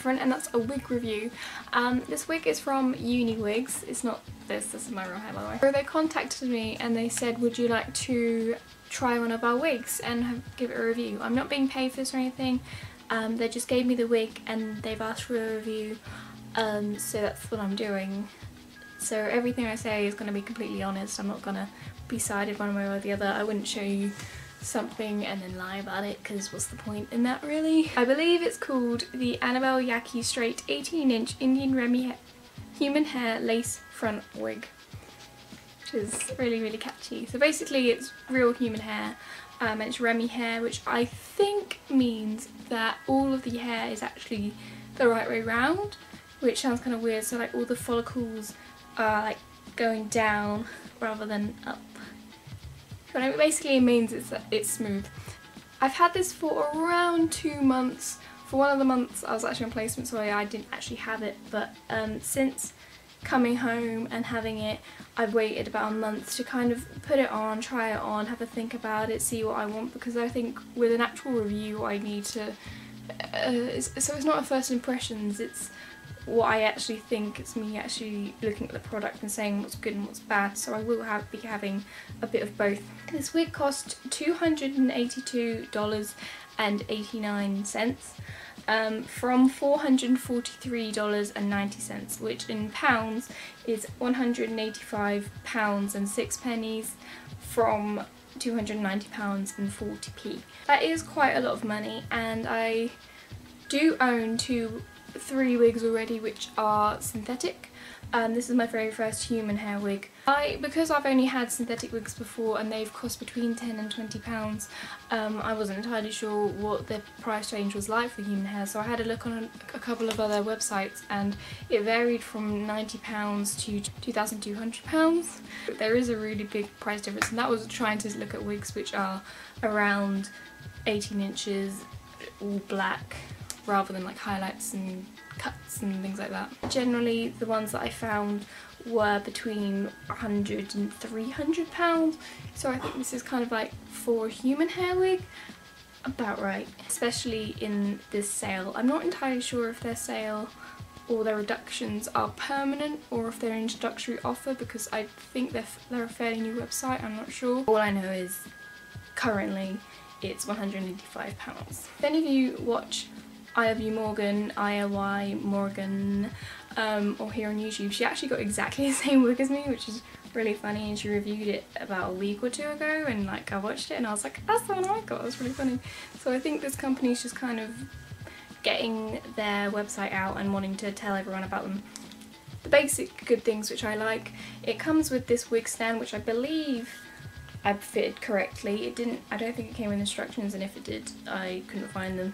different, and that's a wig review. This wig is from Uniwigs. It's not this is my real hair, by the way. So they contacted me and they said, would you like to try one of our wigs and give it a review? I'm not being paid for this or anything. They just gave me the wig and they've asked for a review, so that's what I'm doing. So everything I say is going to be completely honest. I'm not going to be sided one way or the other. I wouldn't show you something and then lie about it, because what's the point in that, really? I believe it's called the Annabelle Yaki Straight 18-inch Indian Remy human hair lace front wig, which is really, really catchy. So basically it's real human hair, and it's Remy hair, which I think means that all of the hair is actually the right way round, which sounds kind of weird. So like all the follicles are like going down rather than up. But it basically means it's smooth. I've had this for around 2 months. For one of the months I was actually on placement, so I didn't actually have it, but since coming home and having it, I've waited about a month to kind of put it on, try it on, have a think about it, see what I want, because I think with an actual review I need to, so it's not a first impressions, it's what I actually think. It's me actually looking at the product and saying what's good and what's bad, so I will be having a bit of both. This wig cost $282.89 from $443.90, which in pounds is £185.06 from £290.40. That is quite a lot of money, and I do own 3 wigs already which are synthetic. This is my very first human hair wig. Because I've only had synthetic wigs before and they've cost between £10 and £20, I wasn't entirely sure what the price range was like for human hair, so I had a look on a couple of other websites and it varied from £90 to £2,200. There is a really big price difference, and that was trying to look at wigs which are around 18 inches, all black, rather than like highlights and cuts and things like that. Generally the ones that I found were between £100 and £300, so I think this is kind of like, for a human hair wig, about right, especially in this sale. I'm not entirely sure if their sale or their reductions are permanent or if they're an introductory offer, because I think they're a fairly new website, I'm not sure. All I know is currently it's £185. If any of you watch IW Morgan, ILY Morgan, or here on YouTube, she actually got exactly the same wig as me, which is really funny, and she reviewed it about a week or 2 ago, and like I watched it and I was like, that's the one I got. It's really funny. So I think this company's just kind of getting their website out and wanting to tell everyone about them. The basic good things which I like, it comes with this wig stand, which I believe I fitted correctly. It didn't, I don't think it came with instructions, and if it did I couldn't find them.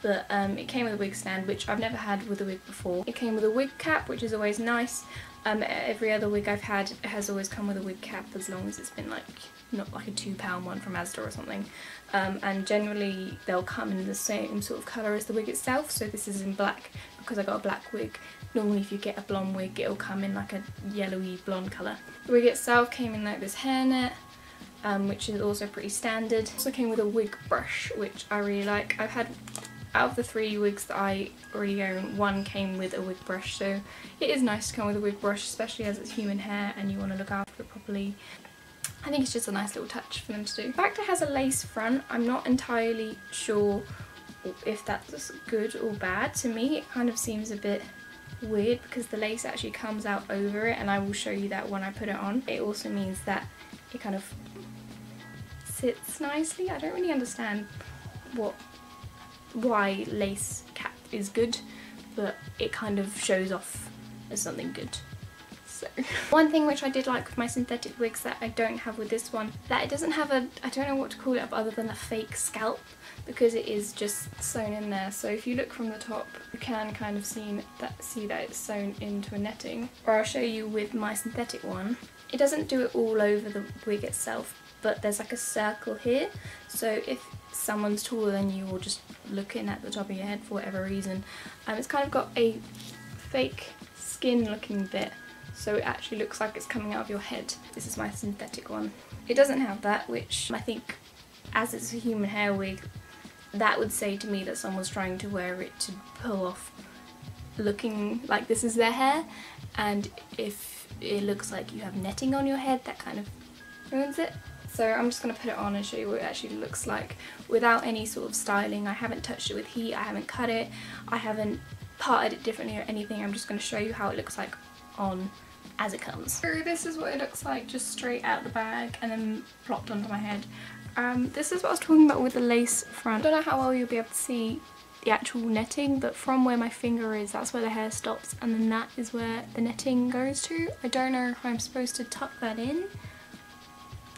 But it came with a wig stand, which I've never had with a wig before. It came with a wig cap, which is always nice. Every other wig I've had has always come with a wig cap, as long as it's been like, not like a £2 one from Asda or something. And generally they'll come in the same sort of colour as the wig itself, so this is in black because I got a black wig. Normally if you get a blonde wig it'll come in like a yellowy blonde colour. The wig itself came in like this hairnet, which is also pretty standard. It also came with a wig brush, which I really like. I've had, out of the 3 wigs that I already own, 1 came with a wig brush, so it is nice to come with a wig brush, especially as it's human hair and you want to look after it properly. I think it's just a nice little touch for them to do. The fact it has a lace front, I'm not entirely sure if that's good or bad. To me it kind of seems a bit weird because the lace actually comes out over it, and I will show you that when I put it on. It also means that it kind of sits nicely. I don't really understand why lace cap is good, but it kind of shows off as something good. So one thing which I did like with my synthetic wigs that I don't have with this one, that it doesn't have a, I don't know what to call it other than a fake scalp, because it is just sewn in there. So if you look from the top you can kind of see that it's sewn into a netting. Or I'll show you with my synthetic one. It doesn't do it all over the wig itself, but there's like a circle here, so if someone's taller than you or just looking at the top of your head for whatever reason, it's kind of got a fake skin looking bit, so it actually looks like it's coming out of your head. This is my synthetic one. It doesn't have that, which I think, as it's a human hair wig, that would say to me that someone's trying to wear it to pull off looking like this is their hair, and if it looks like you have netting on your head, that kind of ruins it. So I'm just going to put it on and show you what it actually looks like without any sort of styling. I haven't touched it with heat, I haven't cut it, I haven't parted it differently or anything. I'm just going to show you how it looks like on as it comes. So this is what it looks like just straight out the bag and then plopped onto my head. This is what I was talking about with the lace front. I don't know how well you'll be able to see the actual netting, but from where my finger is, that's where the hair stops, and then that is where the netting goes to. I don't know if I'm supposed to tuck that in,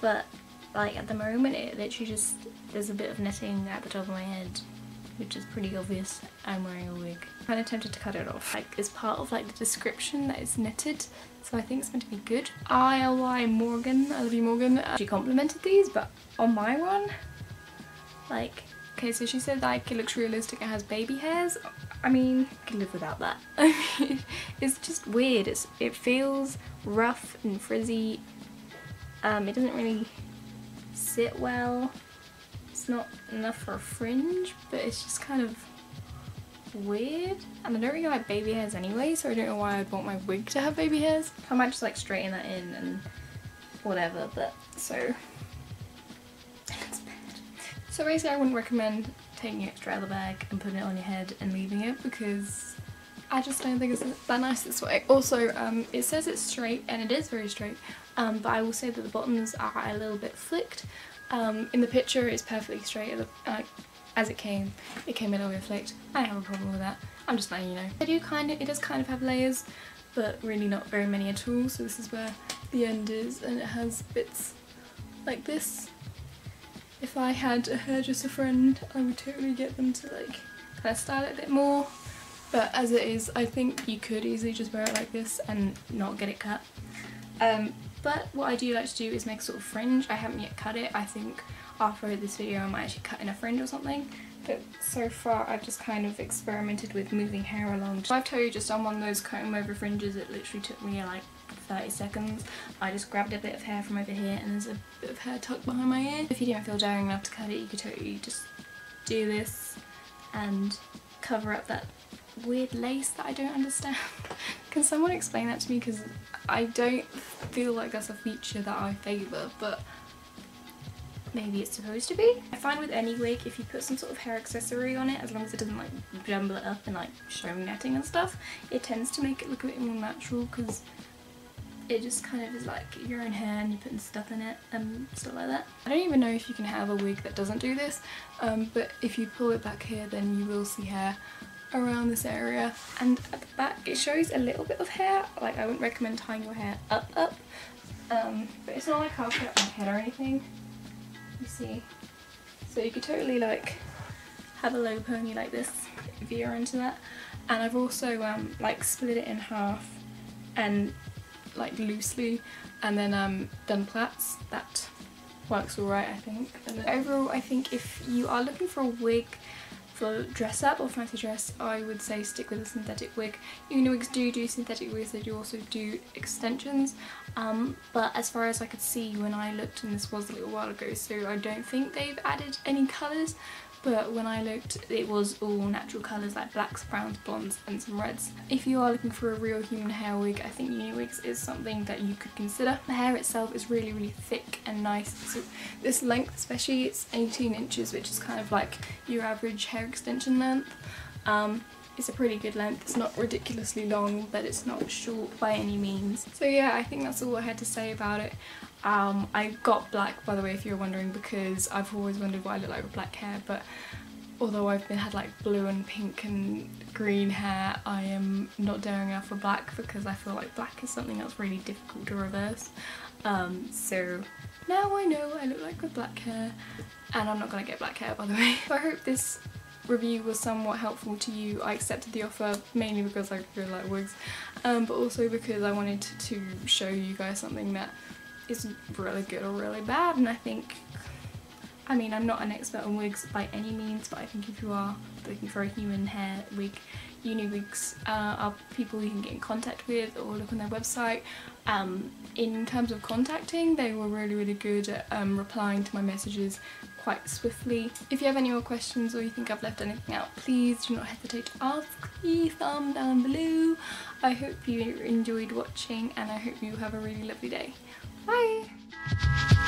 but like at the moment it literally just, there's a bit of netting at the top of my head, which is pretty obvious. I'm wearing a wig. I'm kind of tempted to cut it off. Like, it's part of like the description that it's netted, so I think it's meant to be good. ILY Morgan, I love you Morgan, she complimented these, but on my one, like, okay, so she said like it looks realistic, it has baby hairs. I mean, I can live without that. I mean, it's just weird. It feels rough and frizzy. It doesn't really sit well. It's not enough for a fringe, but it's just kind of weird. And I don't really like baby hairs anyway, so I don't know why I'd want my wig to have baby hairs. I might just like straighten that in and whatever, but so it's bad. So basically I wouldn't recommend taking it straight out of the bag and putting it on your head and leaving it, because I just don't think it's that nice this way. Also, it says it's straight, and it is very straight, but I will say that the bottoms are a little bit flicked. In the picture it's perfectly straight, as it came a little bit flicked. I have a problem with that. I'm just letting you know. It does kind of have layers, but really not very many at all. So this is where the end is, and it has bits like this. If I had a hairdresser friend, I would totally get them to like kind of style it a bit more. But as it is, I think you could easily just wear it like this and not get it cut. But what I do like to do is make a sort of fringe. I haven't yet cut it. I think after this video I might actually cut in a fringe or something. But so far I've just kind of experimented with moving hair along. I've totally just done one of those comb over fringes. It literally took me like 30 seconds. I just grabbed a bit of hair from over here, and there's a bit of hair tucked behind my ear. If you didn't feel daring enough to cut it, you could totally just do this and cover up that weird lace that I don't understand. Can someone explain that to me, because I don't feel like that's a feature that I favour, but maybe it's supposed to be. I find with any wig, if you put some sort of hair accessory on it, as long as it doesn't like jumble it up and like show netting and stuff, it tends to make it look a bit more natural, because it just kind of is like your own hair and you're putting stuff in it and stuff like that. I don't even know if you can have a wig that doesn't do this, but if you pull it back here then you will see hair around this area, and at the back it shows a little bit of hair. Like, I wouldn't recommend tying your hair up, but it's not like I'll put it on my head or anything, you see. So you could totally like have a low pony like this if you're into that. And I've also like split it in half and like loosely, and then done plaits. That works alright, I think. And then overall, I think if you are looking for a wig for dress up or fancy dress, I would say stick with a synthetic wig. Uniwigs do synthetic wigs, they do also do extensions, but as far as I could see when I looked, and this was a little while ago, so I don't think they've added any colours, but when I looked it was all natural colours like blacks, browns, blondes and some reds. If you are looking for a real human hair wig, I think Uniwigs is something that you could consider. The hair itself is really, really thick and nice. So this length especially, it's 18 inches, which is kind of like your average hair extension length. It's a pretty good length. It's not ridiculously long, but it's not short by any means. So yeah, I think that's all I had to say about it. I got black, by the way, if you're wondering, because I've always wondered why I look like with black hair, but although I've had like blue and pink and green hair, I am not daring enough for black, because I feel like black is something that's really difficult to reverse. So now I know I look like with black hair, and I'm not gonna get black hair, by the way. So I hope this review was somewhat helpful to you. I accepted the offer mainly because I really like wigs, but also because I wanted to show you guys something that isn't really good or really bad. And I think, I mean, I'm not an expert on wigs by any means, but I think if you are looking for a human hair wig, Uniwigs are people you can get in contact with or look on their website. In terms of contacting, they were really, really good at replying to my messages quite swiftly. If you have any more questions or you think I've left anything out, please do not hesitate to ask. Please thumb down below. I hope you enjoyed watching and I hope you have a really lovely day. Bye!